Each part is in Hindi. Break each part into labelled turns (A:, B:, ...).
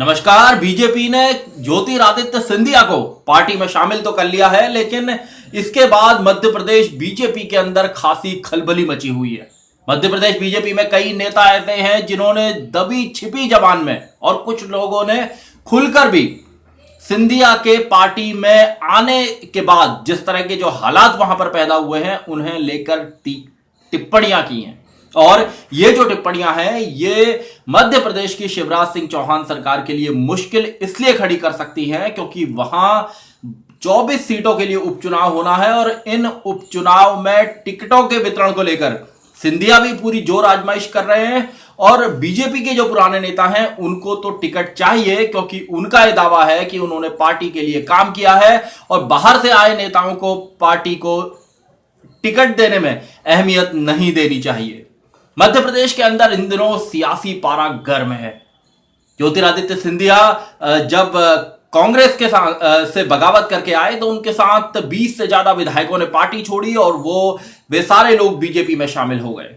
A: नमस्कार। बीजेपी ने ज्योतिरादित्य सिंधिया को पार्टी में शामिल तो कर लिया है, लेकिन इसके बाद मध्य प्रदेश बीजेपी के अंदर खासी खलबली मची हुई है। मध्य प्रदेश बीजेपी में कई नेता ऐसे हैं जिन्होंने दबी छिपी जबान में और कुछ लोगों ने खुलकर भी सिंधिया के पार्टी में आने के बाद जिस तरह के जो हालात वहां पर पैदा हुए हैं उन्हें लेकर टिप्पणियां की हैं। और ये जो टिप्पणियां हैं ये मध्य प्रदेश की शिवराज सिंह चौहान सरकार के लिए मुश्किल इसलिए खड़ी कर सकती हैं क्योंकि वहां 24 सीटों के लिए उपचुनाव होना है और इन उपचुनाव में टिकटों के वितरण को लेकर सिंधिया भी पूरी जोर आजमाइश कर रहे हैं और बीजेपी के जो पुराने नेता हैं उनको तो टिकट चाहिए क्योंकि उनका यह दावा है कि उन्होंने पार्टी के लिए काम किया है और बाहर से आए नेताओं को पार्टी को टिकट देने में अहमियत नहीं देनी चाहिए। मध्य प्रदेश के अंदर इन दिनों सियासी पारा गर्म है। ज्योतिरादित्य सिंधिया जब कांग्रेस के से बगावत करके आए तो उनके साथ 20 से ज्यादा विधायकों ने पार्टी छोड़ी और वे सारे लोग बीजेपी में शामिल हो गए।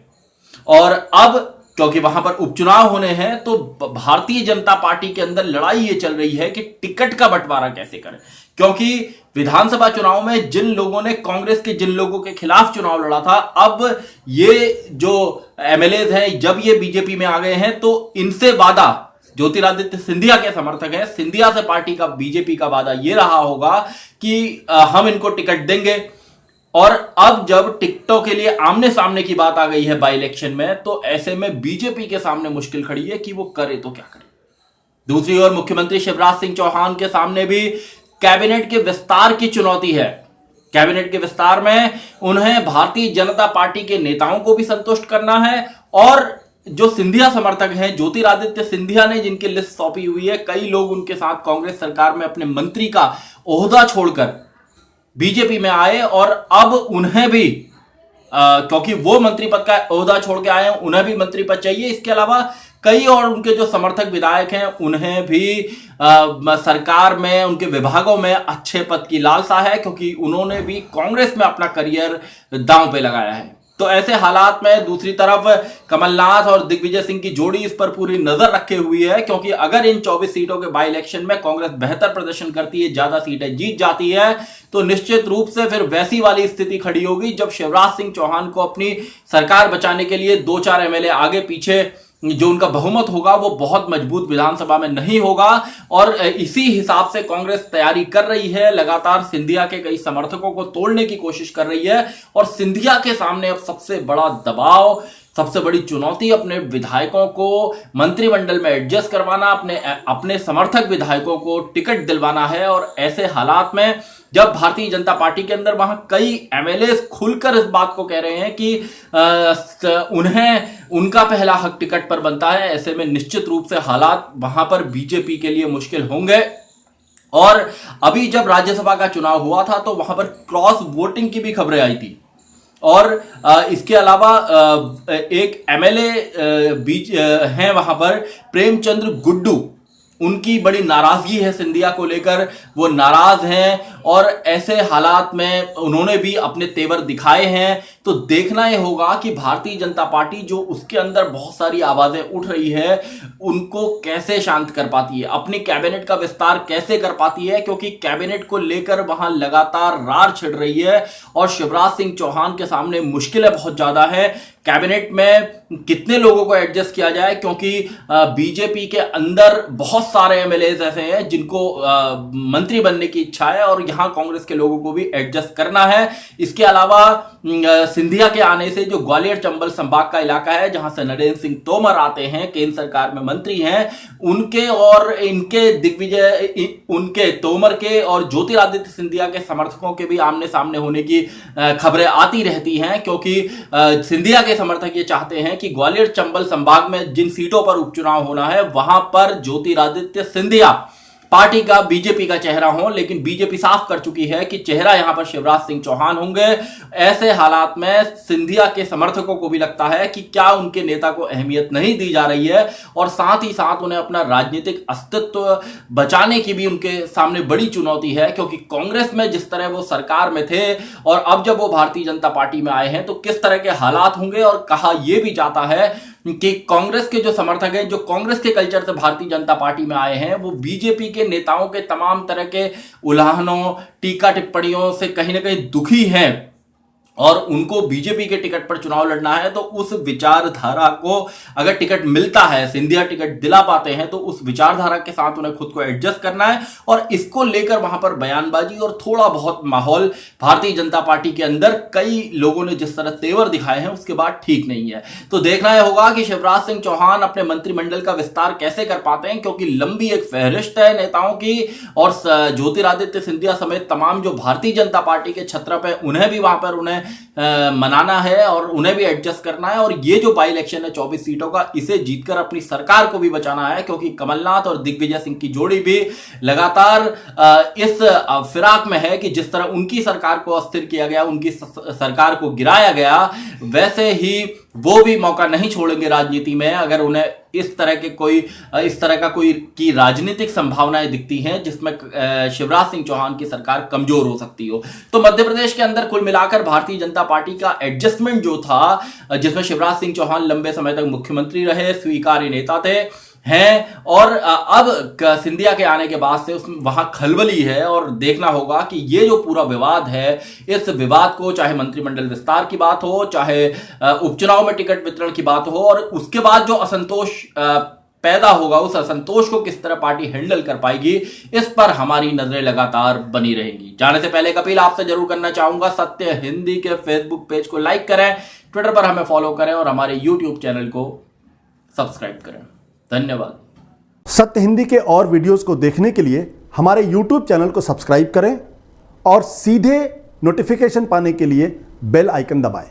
A: और अब क्योंकि वहां पर उपचुनाव होने हैं तो भारतीय जनता पार्टी के अंदर लड़ाई ये चल रही है कि टिकट का बंटवारा कैसे करें, क्योंकि विधानसभा चुनाव में जिन लोगों ने कांग्रेस के जिन लोगों के खिलाफ चुनाव लड़ा था, अब ये जो एमएलए हैं जब ये बीजेपी में आ गए हैं तो इनसे वादा ज्योतिरादित्य सिंधिया के समर्थक हैं, सिंधिया से पार्टी का बीजेपी का वादा ये रहा होगा कि हम इनको टिकट देंगे। और अब जब टिकटों के लिए आमने सामने की बात आ गई है बाई इलेक्शन में, तो ऐसे में बीजेपी के सामने मुश्किल खड़ी है कि वो करे तो क्या करे। दूसरी ओर मुख्यमंत्री शिवराज सिंह चौहान के सामने भी कैबिनेट के विस्तार की चुनौती है। कैबिनेट के विस्तार में उन्हें भारतीय जनता पार्टी के नेताओं को भी संतुष्ट करना है और जो सिंधिया समर्थक हैं, ज्योतिरादित्य सिंधिया ने जिनकी लिस्ट सौंपी हुई है, कई लोग उनके साथ कांग्रेस सरकार में अपने मंत्री का ओहदा छोड़कर बीजेपी में आए और अब उन्हें भी क्योंकि वो मंत्री पद का ओहदा छोड़ के आए हैं, उन्हें भी मंत्री पद चाहिए। इसके अलावा कई और उनके जो समर्थक विधायक हैं उन्हें भी सरकार में उनके विभागों में अच्छे पद की लालसा है क्योंकि उन्होंने भी कांग्रेस में अपना करियर दांव पे लगाया है। तो ऐसे हालात में दूसरी तरफ कमलनाथ और दिग्विजय सिंह की जोड़ी इस पर पूरी नजर रखे हुई है क्योंकि अगर इन 24 सीटों के बाई इलेक्शन में कांग्रेस बेहतर प्रदर्शन करती है, ज्यादा सीटें जीत जाती है, तो निश्चित रूप से फिर वैसी वाली स्थिति खड़ी होगी जब शिवराज सिंह चौहान को अपनी सरकार बचाने के लिए 2-4 एमएलए आगे पीछे जो उनका बहुमत होगा वो बहुत मजबूत विधानसभा में नहीं होगा। और इसी हिसाब से कांग्रेस तैयारी कर रही है, लगातार सिंधिया के कई समर्थकों को तोड़ने की कोशिश कर रही है और सिंधिया के सामने अब सबसे बड़ा दबाव, सबसे बड़ी चुनौती अपने विधायकों को मंत्रिमंडल में एडजस्ट करवाना, अपने समर्थक विधायकों को टिकट दिलवाना है। और ऐसे हालात में जब भारतीय जनता पार्टी के अंदर वहां कई एमएलए खुलकर इस बात को कह रहे हैं कि उन्हें उनका पहला हक टिकट पर बनता है, ऐसे में निश्चित रूप से हालात वहां पर बीजेपी के लिए मुश्किल होंगे। और अभी जब राज्यसभा का चुनाव हुआ था तो वहां पर क्रॉस वोटिंग की भी खबरें आई थी और इसके अलावा एक एमएलए हैं वहां पर प्रेमचंद्र गुड्डू, उनकी बड़ी नाराजगी है सिंधिया को लेकर, वो नाराज हैं और ऐसे हालात में उन्होंने भी अपने तेवर दिखाए हैं। तो देखना यह होगा कि भारतीय जनता पार्टी जो उसके अंदर बहुत सारी आवाजें उठ रही है उनको कैसे शांत कर पाती है, अपनी कैबिनेट का विस्तार कैसे कर पाती है, क्योंकि कैबिनेट को लेकर वहां लगातार रार छिड़ रही है और शिवराज सिंह चौहान के सामने मुश्किलें बहुत ज्यादा है। कैबिनेट में कितने लोगों को एडजस्ट किया जाए क्योंकि बीजेपी के अंदर बहुत सारे एमएलए ऐसे हैं जिनको मंत्री बनने की इच्छा है और यहां कांग्रेस के लोगों को भी एडजस्ट करना है। इसके अलावा सिंधिया के आने से जो ग्वालियर चंबल संभाग का इलाका है जहां से नरेंद्र सिंह तोमर आते हैं, केंद्र सरकार में मंत्री हैं, उनके और इनके दिग्विजय उनके तोमर के और ज्योतिरादित्य सिंधिया के समर्थकों के भी आमने सामने होने की खबरें आती रहती हैं क्योंकि सिंधिया के समर्थक ये चाहते हैं कि ग्वालियर चंबल संभाग में जिन सीटों पर उपचुनाव होना है वहां पर ज्योतिरादित्य सिंधिया पार्टी का बीजेपी का चेहरा हो, लेकिन बीजेपी साफ कर चुकी है कि चेहरा यहां पर शिवराज सिंह चौहान होंगे। ऐसे हालात में सिंधिया के समर्थकों को भी लगता है कि क्या उनके नेता को अहमियत नहीं दी जा रही है और साथ ही साथ उन्हें अपना राजनीतिक अस्तित्व बचाने की भी उनके सामने बड़ी चुनौती है क्योंकि कांग्रेस में जिस तरह वो सरकार में थे और अब जब वो भारतीय जनता पार्टी में आए हैं तो किस तरह के हालात होंगे। और कहा यह भी जाता है कि कांग्रेस के जो समर्थक हैं, जो कांग्रेस के कल्चर से भारतीय जनता पार्टी में आए हैं, वो बीजेपी के नेताओं के तमाम तरह के उल्हानों, टीका टिप्पणियों से कहीं ना कहीं दुखी हैं और उनको बीजेपी के टिकट पर चुनाव लड़ना है। तो उस विचारधारा को अगर टिकट मिलता है, सिंधिया टिकट दिला पाते हैं, तो उस विचारधारा के साथ उन्हें खुद को एडजस्ट करना है और इसको लेकर वहां पर बयानबाजी और थोड़ा बहुत माहौल भारतीय जनता पार्टी के अंदर कई लोगों ने जिस तरह तेवर दिखाए हैं उसके बाद ठीक नहीं है। तो देखना यह होगा कि शिवराज सिंह चौहान अपने मंत्रिमंडल का विस्तार कैसे कर पाते हैं, क्योंकि लंबी एक फहरिस्त है नेताओं की और ज्योतिरादित्य सिंधिया समेत तमाम जो भारतीय जनता पार्टी के छत्रप है उन्हें भी वहां पर उन्हें मनाना है और उन्हें भी एडजस्ट करना है। और ये जो बाई इलेक्शन है 24 सीटों का, इसे जीतकर अपनी सरकार को भी बचाना है, क्योंकि कमलनाथ और दिग्विजय सिंह की जोड़ी भी लगातार इस फिराक में है कि जिस तरह उनकी सरकार को अस्थिर किया गया, उनकी सरकार को गिराया गया, वैसे ही वो भी मौका नहीं छोड़ेंगे राजनीति में अगर उन्हें इस तरह का कोई की राजनीतिक संभावनाएं दिखती हैं जिसमें शिवराज सिंह चौहान की सरकार कमजोर हो सकती हो। तो मध्य प्रदेश के अंदर कुल मिलाकर भारतीय जनता पार्टी का एडजस्टमेंट जो था, जिसमें शिवराज सिंह चौहान लंबे समय तक मुख्यमंत्री रहे, स्वीकार्य नेता थे हैं, और अब सिंधिया के आने के बाद से वहां खलबली है। और देखना होगा कि ये जो पूरा विवाद है, इस विवाद को, चाहे मंत्रिमंडल विस्तार की बात हो, चाहे उपचुनाव में टिकट वितरण की बात हो, और उसके बाद जो असंतोष पैदा होगा, उस असंतोष को किस तरह पार्टी हैंडल कर पाएगी, इस पर हमारी नजरें लगातार बनी रहेंगी। जाने से पहले एक अपील आपसे जरूर करना चाहूंगा, सत्य हिंदी के फेसबुक पेज को लाइक करें, ट्विटर पर हमें फॉलो करें और हमारे यूट्यूब चैनल को सब्सक्राइब करें। धन्यवाद।
B: सत्य हिंदी के और वीडियोस को देखने के लिए हमारे YouTube चैनल को सब्सक्राइब करें और सीधे नोटिफिकेशन पाने के लिए बेल आइकन दबाएं।